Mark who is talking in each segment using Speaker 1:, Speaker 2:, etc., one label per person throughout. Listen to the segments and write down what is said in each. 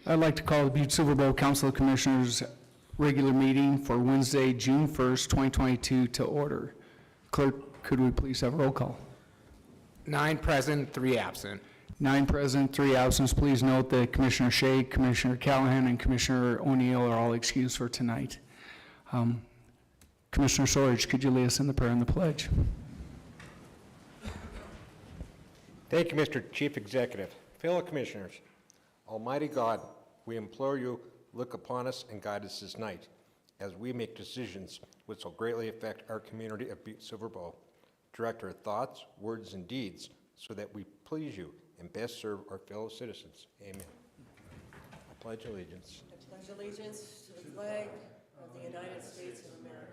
Speaker 1: I'd like to call the Butte-Silver Bowl Council of Commissioners regular meeting for Wednesday, June 1st, 2022 to order. Clerk, could we please have a roll call?
Speaker 2: 9 present, 3 absent.
Speaker 1: 9 present, 3 absent. Please note that Commissioner Shea, Commissioner Callahan, and Commissioner O'Neill are all excused for tonight. Commissioner Sorge, could you lead us in the prayer and the pledge?
Speaker 3: Thank you, Mr. Chief Executive. Fellow Commissioners, Almighty God, we implore you, look upon us and guide us this night as we make decisions which will greatly affect our community of Butte-Silver Bowl. Direct our thoughts, words, and deeds so that we please you and best serve our fellow citizens. Amen. I pledge allegiance.
Speaker 4: I pledge allegiance to the flag of the United States of America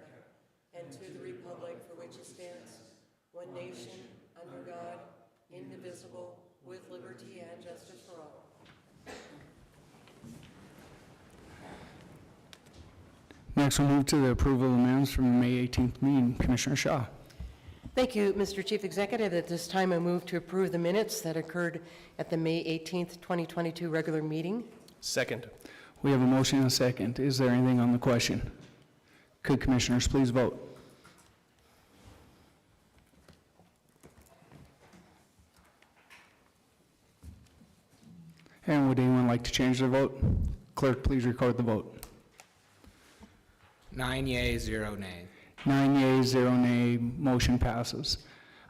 Speaker 4: and to the republic for which it stands, one nation, under God, indivisible, with liberty and justice for all.
Speaker 1: Next, we'll move to the approval of the minutes from the May 18th meeting. Commissioner Shaw.
Speaker 4: Thank you, Mr. Chief Executive. At this time, I move to approve the minutes that occurred at the May 18th, 2022 regular meeting.
Speaker 5: Second.
Speaker 1: We have a motion and a second. Is there anything on the question? Could commissioners please vote? And would anyone like to change their vote? Clerk, please record the vote.
Speaker 2: 9 yea, 0 nay.
Speaker 1: 9 yeas, 0 nay, motion passes.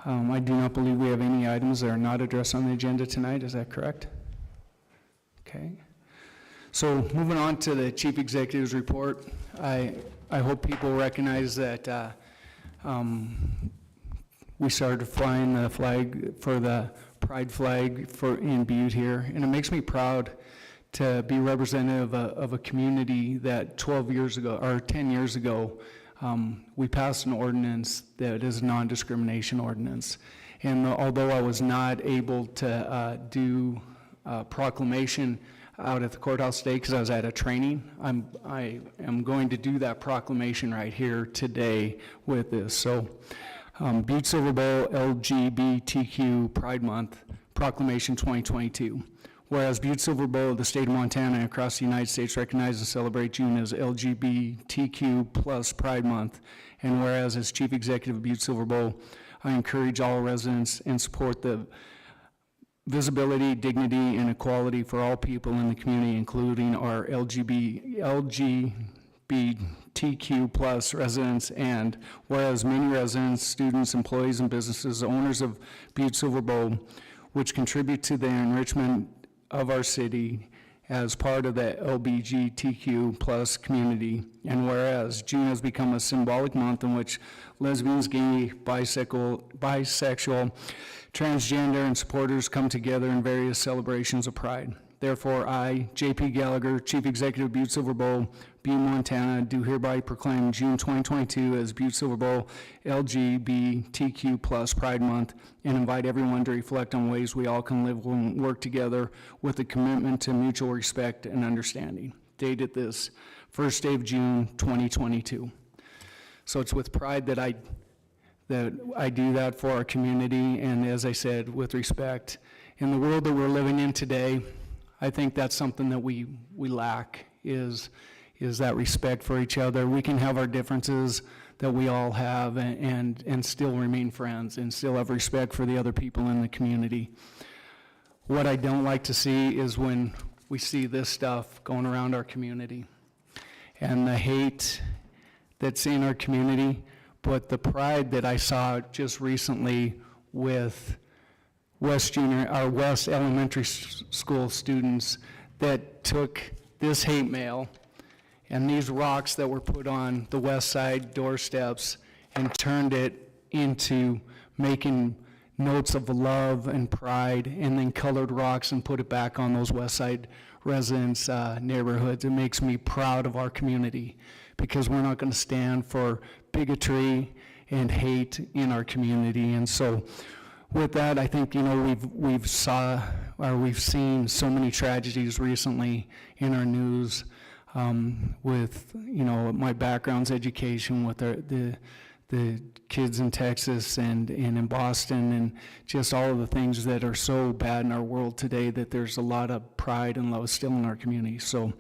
Speaker 1: I do not believe we have any items that are not addressed on the agenda tonight. Is that correct? Okay. So moving on to the Chief Executive's report, I hope people recognize that we started flying the flag for the Pride flag in Butte here, and it makes me proud to be representative of a community that 12 years ago, or 10 years ago, we passed an ordinance that is a non-discrimination ordinance. And although I was not able to do a proclamation out at the courthouse today because I was at a training, I am going to do that proclamation right here today with this. So Butte-Silver Bowl LGBTQ Pride Month Proclamation 2022. Whereas Butte-Silver Bowl of the state of Montana and across the United States recognize and celebrate June as LGBTQ plus Pride Month. And whereas as Chief Executive of Butte-Silver Bowl, I encourage all residents and support the visibility, dignity, and equality for all people in the community, including our LGBTQ plus residents. And whereas many residents, students, employees, and businesses, owners of Butte-Silver Bowl, which contribute to the enrichment of our city as part of the LGBTQ plus community. And whereas June has become a symbolic month in which lesbians, gay, bisexual, transgender, and supporters come together in various celebrations of pride. Therefore, I, J.P. Gallagher, Chief Executive of Butte-Silver Bowl, Butte, Montana, do hereby proclaim June 2022 as Butte-Silver Bowl LGBTQ plus Pride Month and invite everyone to reflect on ways we all can live and work together with a commitment to mutual respect and understanding. Dated this first day of June 2022. So it's with pride that I do that for our community, and as I said, with respect. In the world that we're living in today, I think that's something that we lack is that respect for each other. We can have our differences that we all have and still remain friends and still have respect for the other people in the community. What I don't like to see is when we see this stuff going around our community and the hate that's in our community, but the pride that I saw just recently with West Elementary School students that took this hate mail and these rocks that were put on the west side doorsteps and turned it into making notes of love and pride, and then colored rocks and put it back on those west side residents' neighborhoods. It makes me proud of our community because we're not going to stand for bigotry and hate in our community. And so with that, I think, we've seen so many tragedies recently in our news with, my background's education, with the the kids in Texas and in Boston, and just all of the things that are so bad in our world today, that there's a lot of pride and love still in our community. So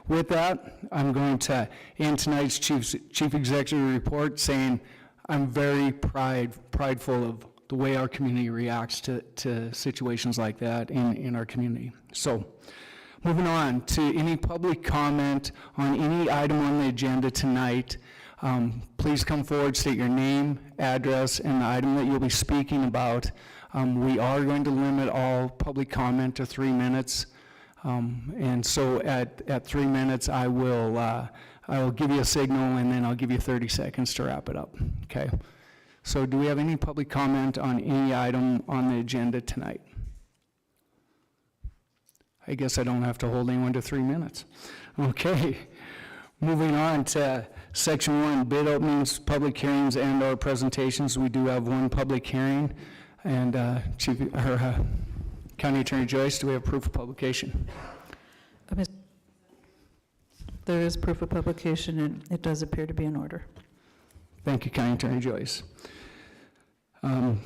Speaker 1: with that, I'm going to end tonight's Chief Executive report saying I'm very prideful of the way our community reacts to situations like that in our community. So moving on to any public comment on any item on the agenda tonight. Please come forward, state your name, address, and the item that you'll be speaking about. We are going to limit all public comment to 3 minutes. And so at 3 minutes, I will give you a signal, and then I'll give you 30 seconds to wrap it up, okay? So do we have any public comment on any item on the agenda tonight? I guess I don't have to hold anyone to 3 minutes. Okay, moving on to Section 1, bid openings, public hearings, and/or presentations. We do have one public hearing, and County Attorney Joyce, do we have proof of publication?
Speaker 5: There is proof of publication, and it does appear to be in order.
Speaker 1: Thank you, County Attorney Joyce.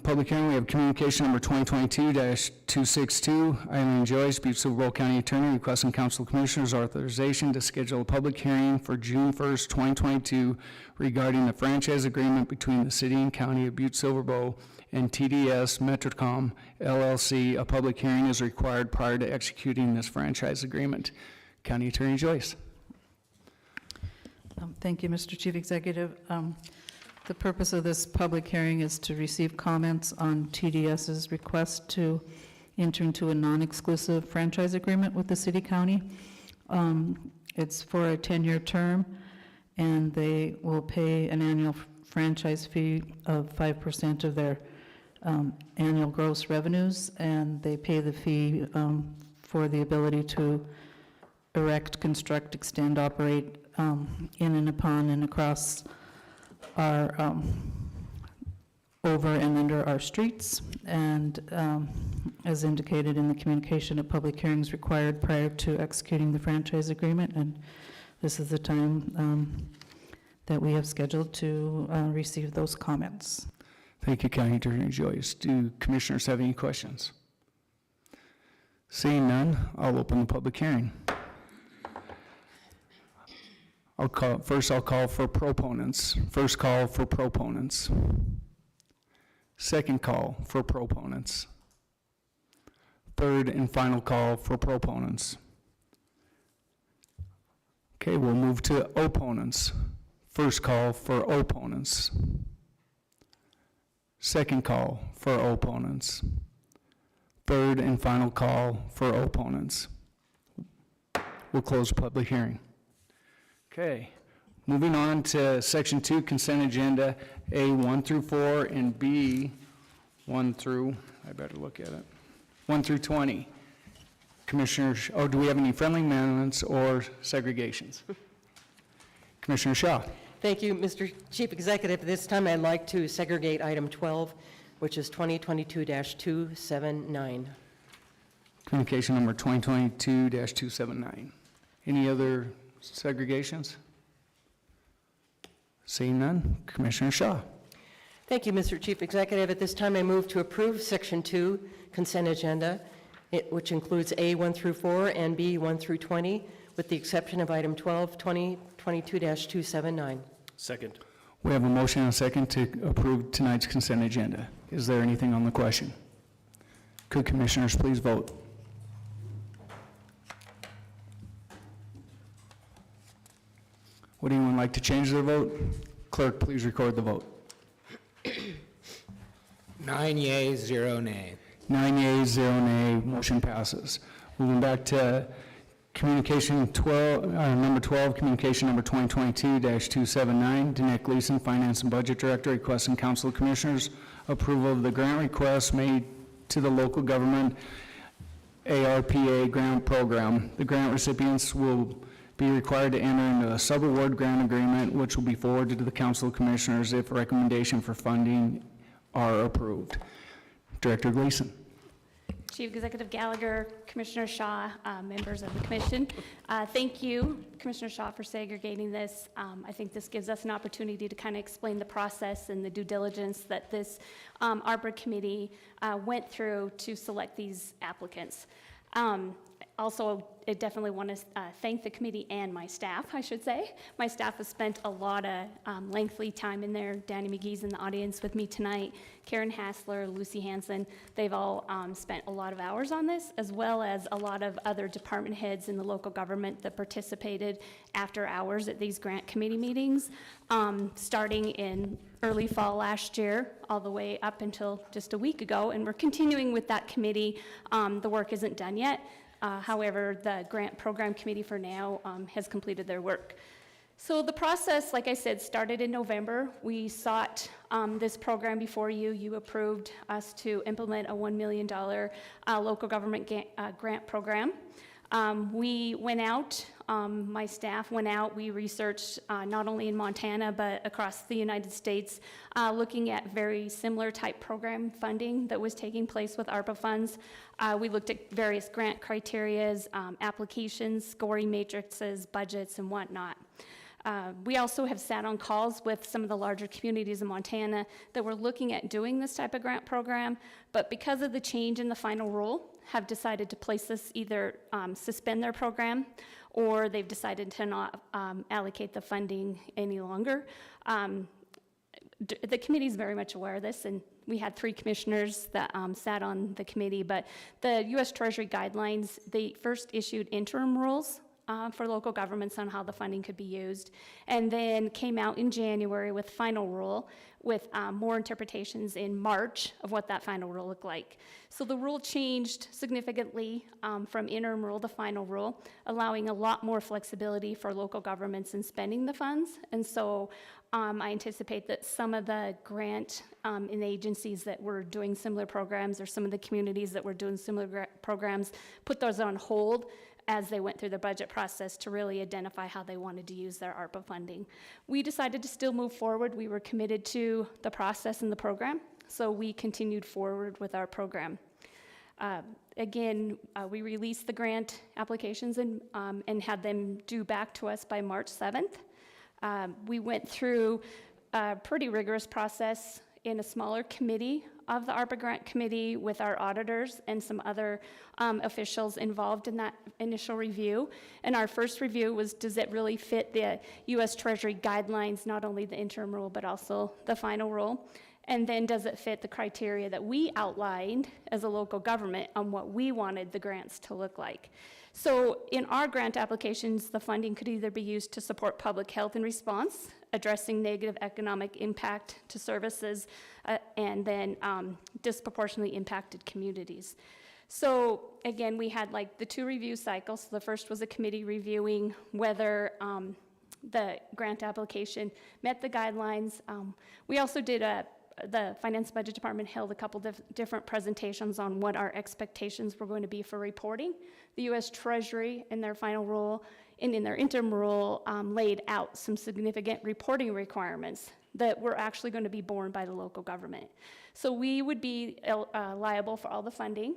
Speaker 1: Public hearing, we have communication number 2022-262. Eileen Joyce, Butte-Silver Bowl County Attorney, requesting Council Commissioners authorization to schedule a public hearing for June 1st, 2022 regarding the franchise agreement between the City and County of Butte-Silver Bowl and TDS Metrocom LLC. A public hearing is required prior to executing this franchise agreement. County Attorney Joyce.
Speaker 5: Thank you, Mr. Chief Executive. The purpose of this public hearing is to receive comments on TDS's request to enter into a non-exclusive franchise agreement with the city-county. It's for a 10-year term, and they will pay an annual franchise fee of 5% of their annual gross revenues, and they pay the fee for the ability to erect, construct, extend, operate in and upon and across our over and under our streets, and as indicated in the communication, a public hearing is required prior to executing the franchise agreement, and this is the time that we have scheduled to receive those comments.
Speaker 1: Thank you, County Attorney Joyce. Do commissioners have any questions? Seeing none, I'll open the public hearing. I'll call for proponents. First call for proponents. Second call for proponents. Third and final call for proponents. Okay, we'll move to opponents. First call for opponents. Second call for opponents. Third and final call for opponents. We'll close the public hearing. Okay, moving on to Section 2, consent agenda, A 1 through 4 and B 1 through, I better look at it, 1 through 20. Commissioners, do we have any friendly amendments or segregations? Commissioner Shaw.
Speaker 4: Thank you, Mr. Chief Executive. This time I'd like to segregate item 12, which is 2022-279.
Speaker 1: Communication number 2022-279. Any other segregations? Seeing none, Commissioner Shaw.
Speaker 4: Thank you, Mr. Chief Executive. At this time, I move to approve Section 2 consent agenda, which includes A 1 through 4 and B 1 through 20, with the exception of item 12, 2022-279.
Speaker 6: Second.
Speaker 1: We have a motion and a second to approve tonight's consent agenda. Is there anything on the question? Could commissioners please vote? Would anyone like to change their vote? Clerk, please record the vote.
Speaker 2: 9 yeas, 0 nay.
Speaker 1: 9 yeas, 0 nay, motion passes. Moving back to communication number 12, communication number 2022-279, Danick Gleason, Finance and Budget Director, requesting Council of Commissioners approval of the grant request made to the local government ARPA grant program. The grant recipients will be required to enter into a subaward grant agreement, which will be forwarded to the Council of Commissioners if a recommendation for funding are approved. Director Gleason.
Speaker 6: Chief Executive Gallagher, Commissioner Shaw, members of the commission. Thank you, Commissioner Shaw, for segregating this. I think this gives us an opportunity to kind of explain the process and the due diligence that this ARPA committee went through to select these applicants. Also, I definitely want to thank the committee and my staff, I should say. My staff has spent a lot of lengthy time in there. Danny McGee's in the audience with me tonight. Karen Hassler, Lucy Hansen, they've all spent a lot of hours on this, as well as a lot of other department heads in the local government that participated after hours at these grant committee meetings, starting in early fall last year, all the way up until just a week ago. And we're continuing with that committee. The work isn't done yet. However, the grant program committee for now has completed their work. So the process, like I said, started in November. We sought this program before you. You approved us to implement a $1 million local government grant program. We went out, my staff went out, we researched not only in Montana, but across the United States, looking at very similar type program funding that was taking place with ARPA funds. We looked at various grant criterias, applications, scoring matrices, budgets, and whatnot. We also have sat on calls with some of the larger communities in Montana that were looking at doing this type of grant program, but because of the change in the final rule, have decided to place this, either suspend their program, or they've decided to not allocate the funding any longer. The committee is very much aware of this, and we had 3 commissioners that sat on the committee, but the U.S. Treasury Guidelines, they first issued interim rules for local governments on how the funding could be used, and then came out in January with final rule, with more interpretations in March of what that final rule looked like. So the rule changed significantly from interim rule to final rule, allowing a lot more flexibility for local governments in spending the funds. And so I anticipate that some of the grant in agencies that were doing similar programs, or some of the communities that were doing similar programs, put those on hold as they went through the budget process to really identify how they wanted to use their ARPA funding. We decided to still move forward. We were committed to the process and the program, so we continued forward with our program. Again, we released the grant applications and had them due back to us by March 7th. We went through a pretty rigorous process in a smaller committee of the ARPA grant committee with our auditors and some other officials involved in that initial review. And our first review was, does it really fit the U.S. Treasury Guidelines, not only the interim rule, but also the final rule? And then does it fit the criteria that we outlined as a local government on what we wanted the grants to look like? So in our grant applications, the funding could either be used to support public health and response, addressing negative economic impact to services, and then disproportionately impacted communities. So again, we had like the 2 review cycles. So the first was a committee reviewing whether the grant application met the guidelines. We also did the Finance Budget Department held a couple different presentations on what our expectations were going to be for reporting. The U.S. Treasury, in their final rule and in their interim rule, laid out some significant reporting requirements that were actually going to be borne by the local government. So we would be liable for all the funding.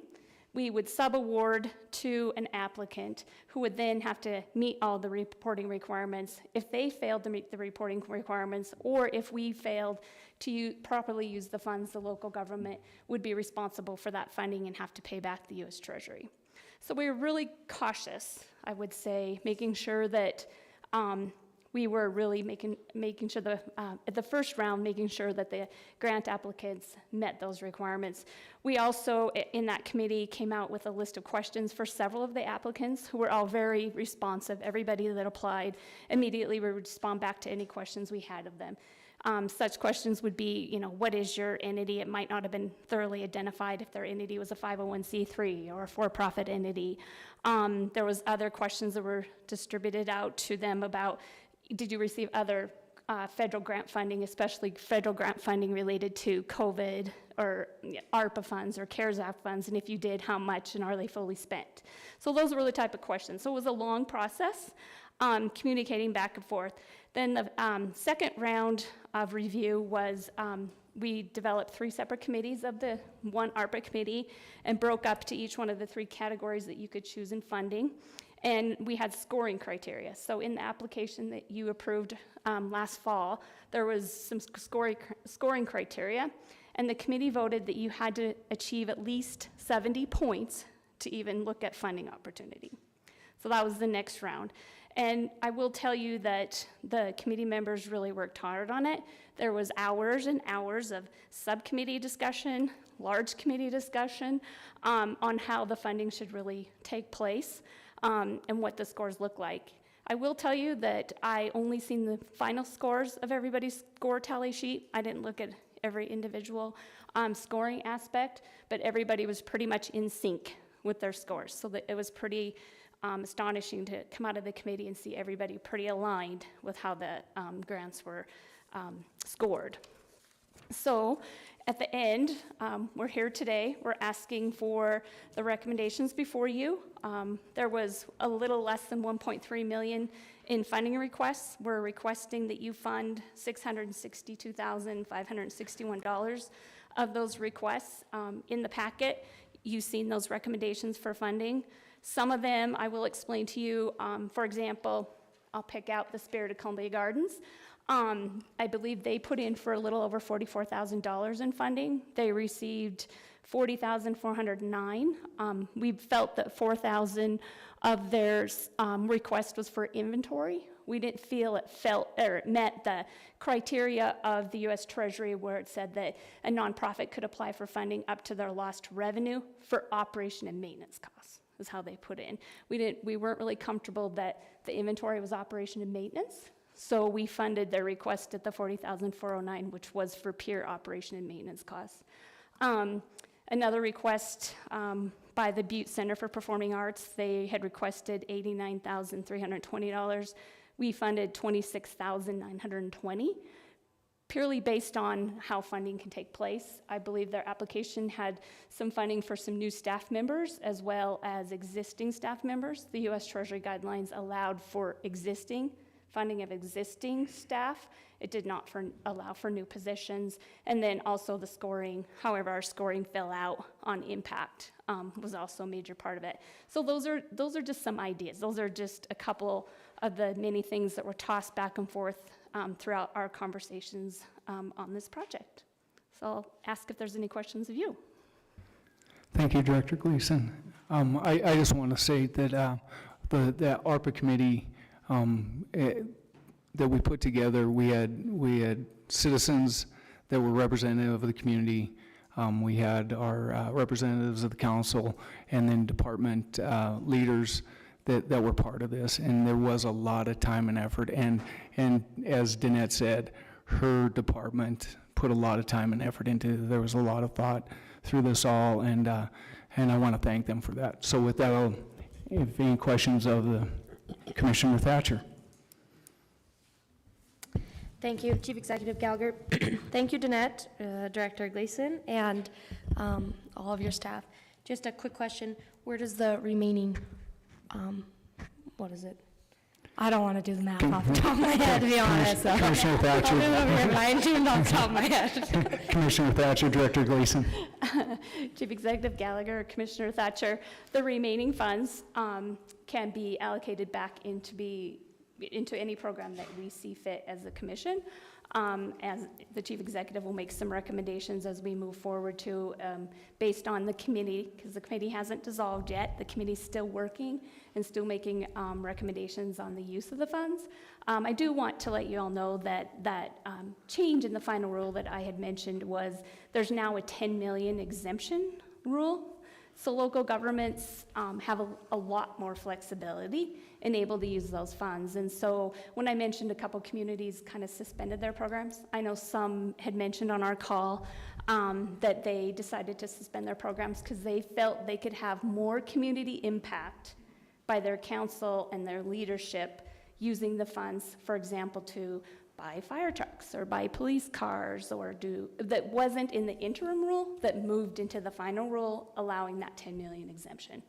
Speaker 6: We would subaward to an applicant who would then have to meet all the reporting requirements. If they failed to meet the reporting requirements, or if we failed to properly use the funds, the local government would be responsible for that funding and have to pay back the U.S. Treasury. So we were really cautious, I would say, making sure that we were really making sure at the first round, making sure that the grant applicants met those requirements. We also, in that committee, came out with a list of questions for several of the applicants who were all very responsive. Everybody that applied immediately would respond back to any questions we had of them. Such questions would be, what is your entity? It might not have been thoroughly identified if their entity was a 501c3 or a for-profit entity. There was other questions that were distributed out to them about, did you receive other federal grant funding, especially federal grant funding related to COVID or ARPA funds or CARES Act funds, and if you did, how much, and are they fully spent? So those were the type of questions. So it was a long process, communicating back and forth. Then the second round of review was We developed 3 separate committees of the one ARPA committee and broke up to each one of the 3 categories that you could choose in funding. And we had scoring criteria. So in the application that you approved last fall, there was some scoring criteria. And the committee voted that you had to achieve at least 70 points to even look at funding opportunity. So that was the next round. And I will tell you that the committee members really worked hard on it. There was hours and hours of subcommittee discussion, large committee discussion on how the funding should really take place and what the scores look like. I will tell you that I only seen the final scores of everybody's score tally sheet. I didn't look at every individual scoring aspect, but everybody was pretty much in sync with their scores. So that it was pretty astonishing to come out of the committee and see everybody pretty aligned with how the grants were scored. So at the end, we're here today. We're asking for the recommendations before you. There was a little less than 1.3 million in funding requests. We're requesting that you fund $662,561 of those requests. In the packet, you've seen those recommendations for funding. Some of them I will explain to you. For example, I'll pick out the Spirit of Columbia Gardens. I believe they put in for a little over $44,000 in funding. They received $40,409. We felt that $4,000 of their request was for inventory. We didn't feel it met the criteria of the U.S. Treasury where it said that a nonprofit could apply for funding up to their lost revenue for operation and maintenance costs, is how they put in. We weren't really comfortable that the inventory was operation and maintenance, so we funded their request at the $40,409, which was for pure operation and maintenance costs. Another request by the Butte Center for Performing Arts, they had requested $89,320. We funded $26,920, purely based on how funding can take place. I believe their application had some funding for some new staff members as well as existing staff members. The U.S. Treasury Guidelines allowed for funding of existing staff. It did not allow for new positions. And then also the scoring, however, our scoring fell out on impact was also a major part of it. So those are just some ideas. Those are just a couple of the many things that were tossed back and forth throughout our conversations on this project. So I'll ask if there's any questions of you.
Speaker 1: Thank you, Director Gleason. I just want to say that the ARPA committee that we put together, we had citizens that were representative of the community. We had our representatives of the council, and then department leaders that were part of this. And there was a lot of time and effort. And as Danette said, her department put a lot of time and effort into it. There was a lot of thought through this all, and I want to thank them for that. So with that, if any questions of the Commissioner Thatcher.
Speaker 7: Thank you, Chief Executive Gallagher. Thank you, Danette, Director Gleason, and all of your staff. Just a quick question. Where does the remaining, what is it? I don't want to do the math off the top of my head, to be honest. So.
Speaker 1: Commissioner Thatcher.
Speaker 7: I'll do it over here, fine-tuned off the top of my head.
Speaker 1: Commissioner Thatcher, Director Gleason.
Speaker 6: Chief Executive Gallagher, Commissioner Thatcher, the remaining funds can be allocated back into any program that we see fit as a commission. As the Chief Executive will make some recommendations as we move forward to, based on the committee, because the committee hasn't dissolved yet. The committee's still working and still making recommendations on the use of the funds. I do want to let you all know that change in the final rule that I had mentioned was there's now a 10 million exemption rule. So local governments have a lot more flexibility and able to use those funds. And so when I mentioned a couple communities kind of suspended their programs, I know some had mentioned on our call that they decided to suspend their programs because they felt they could have more community impact by their council and their leadership using the funds, for example, to buy fire trucks or buy police cars, or that wasn't in the interim rule that moved into the final rule, allowing that 10 million exemption.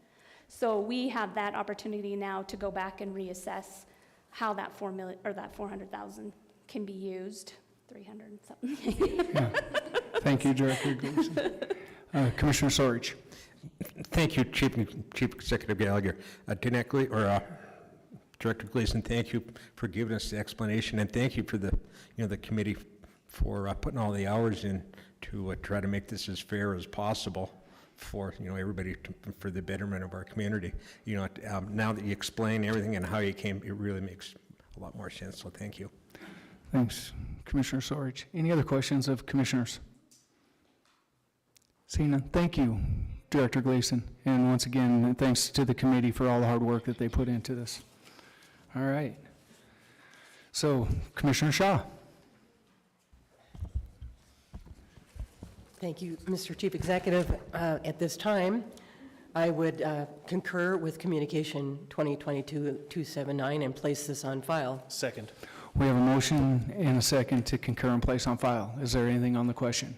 Speaker 6: So we have that opportunity now to go back and reassess how that 400,000 can be used. 300 and something.
Speaker 1: Thank you, Director Gleason. Commissioner Sorich.
Speaker 3: Thank you, Chief Executive Gallagher. Director Gleason, thank you for giving us the explanation, and thank you for the committee for putting all the hours in to try to make this as fair as possible for, everybody, for the betterment of our community. Now that you explain everything and how you came, it really makes a lot more sense, so thank you.
Speaker 1: Thanks, Commissioner Sorich. Any other questions of commissioners? Seeing none, thank you, Director Gleason. And once again, thanks to the committee for all the hard work that they put into this. All right. So, Commissioner Shaw.
Speaker 4: Thank you, Mr. Chief Executive. At this time, I would concur with Communication 2022-279 and place this on file.
Speaker 8: Second.
Speaker 1: We have a motion and a second to concur and place on file. Is there anything on the question?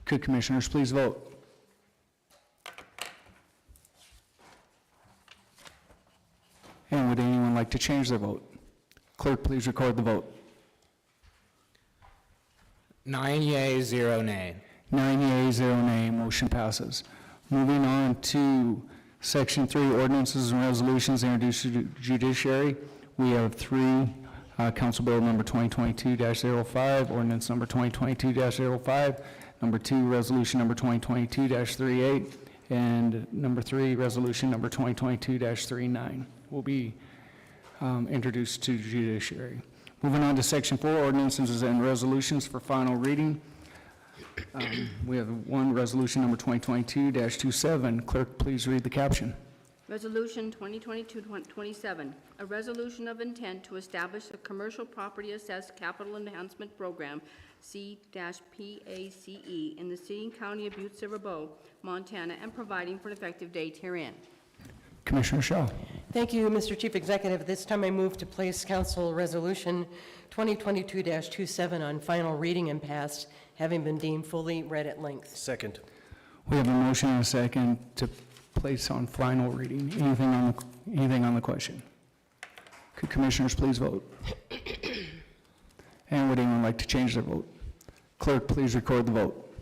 Speaker 1: Could commissioners please vote? And would anyone like to change their vote? Clerk, please record the vote.
Speaker 2: 9 yeas, 0 nay.
Speaker 1: 9 yeas, 0 nay, motion passes. Moving on to Section 3, Ordinances and Resolutions introduced to Judiciary. We have 3, Council Bill number 2022-05, Ordinance number 2022-05, number 2, Resolution number 2022-38, and number 3, Resolution number 2022-39 will be introduced to Judiciary. Moving on to Section 4, Ordinances and Resolutions for final reading. We have 1, Resolution number 2022-27. Clerk, please read the caption.
Speaker 9: Resolution 2022-27, a resolution of intent to establish a commercial property assessed capital enhancement program, C-PACE, in the city and county of Butte-Silver, Montana, and providing for an effective date herein.
Speaker 1: Commissioner Shaw.
Speaker 4: Thank you, Mr. Chief Executive. At this time, I move to place Council Resolution 2022-27 on final reading and passed, having been deemed fully read at length.
Speaker 8: Second.
Speaker 1: We have a motion and a second to place on final reading. Anything on the question? Could commissioners please vote? And would anyone like to change their vote? Clerk, please record the vote.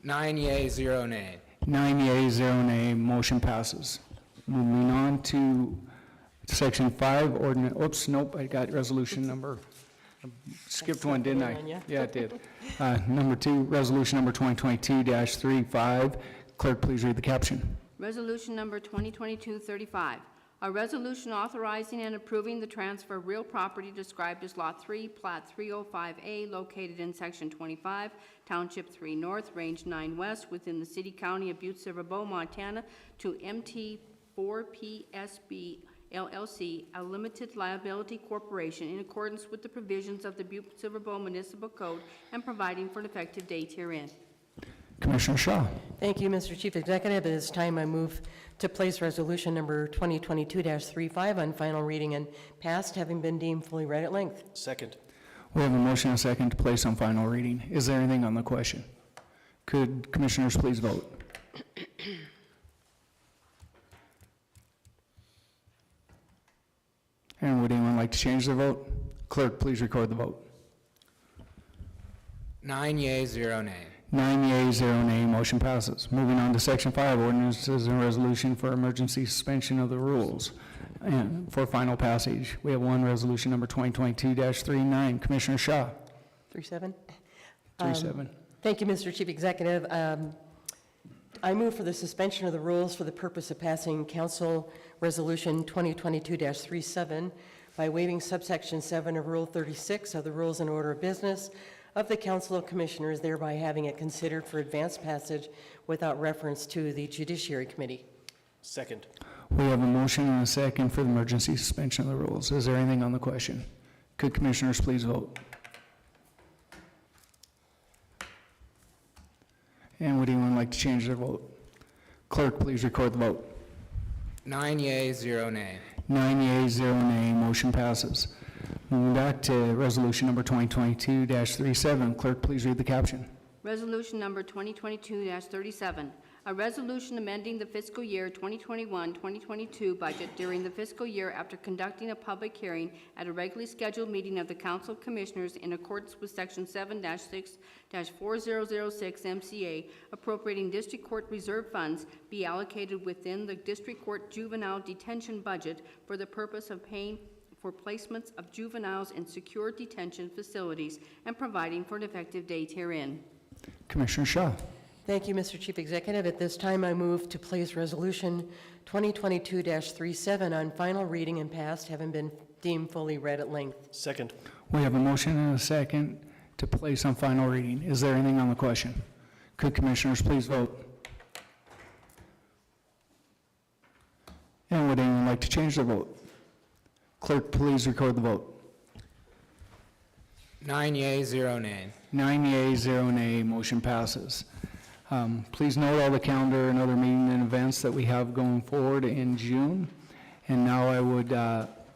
Speaker 2: 9 yeas, 0 nay.
Speaker 1: 9 yeas, 0 nay, motion passes. Moving on to Section 5, Ordinance, oops, nope, I got resolution number, skipped one, didn't I? Yeah, it did. Number 2, Resolution number 2022-35. Clerk, please read the caption.
Speaker 9: Resolution number 2022-35, a resolution authorizing and approving the transfer of real property described as Lot 3, Plat 305A, located in Section 25, Township 3 North, Range 9 West, within the city county of Butte-Silver, Montana, to MT4PSB LLC, a limited liability corporation, in accordance with the provisions of the Butte-Silver Municipal Code and providing for an effective date herein.
Speaker 1: Commissioner Shaw.
Speaker 4: Thank you, Mr. Chief Executive. At this time, I move to place resolution number 2022-35 on final reading and passed, having been deemed fully read at length.
Speaker 8: Second.
Speaker 1: We have a motion and a second to place on final reading. Is there anything on the question? Could commissioners please vote? And would anyone like to change their vote? Clerk, please record the vote.
Speaker 2: 9 yeas, 0 nay.
Speaker 1: 9 yeas, 0 nay, motion passes. Moving on to Section 5, Ordinances and Resolution for Emergency Suspension of the Rules. And for final passage, we have 1, Resolution number 2022-39. Commissioner Shaw.
Speaker 4: 37?
Speaker 1: 37.
Speaker 4: Thank you, Mr. Chief Executive. I move for the suspension of the rules for the purpose of passing Council Resolution 2022-37 by waiving subsection 7 of Rule 36 of the Rules and Order of Business of the Council of Commissioners, thereby having it considered for advanced passage without reference to the Judiciary Committee.
Speaker 8: Second.
Speaker 1: We have a motion and a second for the emergency suspension of the rules. Is there anything on the question? Could commissioners please vote? And would anyone like to change their vote? Clerk, please record the vote.
Speaker 2: 9 yeas, 0 nay.
Speaker 1: 9 yeas, 0 nay, motion passes. Moving back to resolution number 2022-37. Clerk, please read the caption.
Speaker 9: Resolution number 2022-37, A resolution amending the fiscal year 2021-2022 budget during the fiscal year after conducting a public hearing at a regularly scheduled meeting of the Council of Commissioners in accordance with Section 7-6-4006 MCA, appropriating district court reserve funds be allocated within the district court juvenile detention budget for the purpose of paying for placements of juveniles in secure detention facilities and providing for an effective date herein.
Speaker 1: Commissioner Shaw.
Speaker 4: Thank you, Mr. Chief Executive. At this time, I move to place Resolution 2022-37 on final reading and passed, having been deemed fully read at length.
Speaker 8: Second.
Speaker 1: We have a motion and a second to place on final reading. Is there anything on the question? Could commissioners please vote? And would anyone like to change their vote? Clerk, please record the vote.
Speaker 2: 9 yea, 0 nay.
Speaker 1: 9 yea, 0 nay, motion passes. Please note all the calendar and other meeting and events that we have going forward in June. And now I would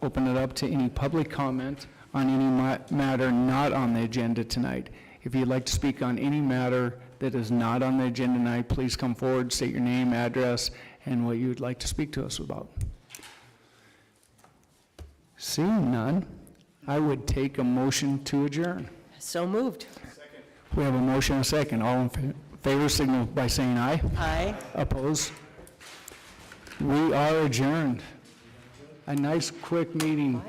Speaker 1: open it up to any public comment on any matter not on the agenda tonight. If you'd like to speak on any matter that is not on the agenda tonight, please come forward, state your name, address, and what you would like to speak to us about. Seeing none, I would take a motion to adjourn.
Speaker 4: So moved.
Speaker 1: We have a motion and a second. All in favor signal by saying aye.
Speaker 4: Aye.
Speaker 1: Opposed? We are adjourned. A nice, quick meeting.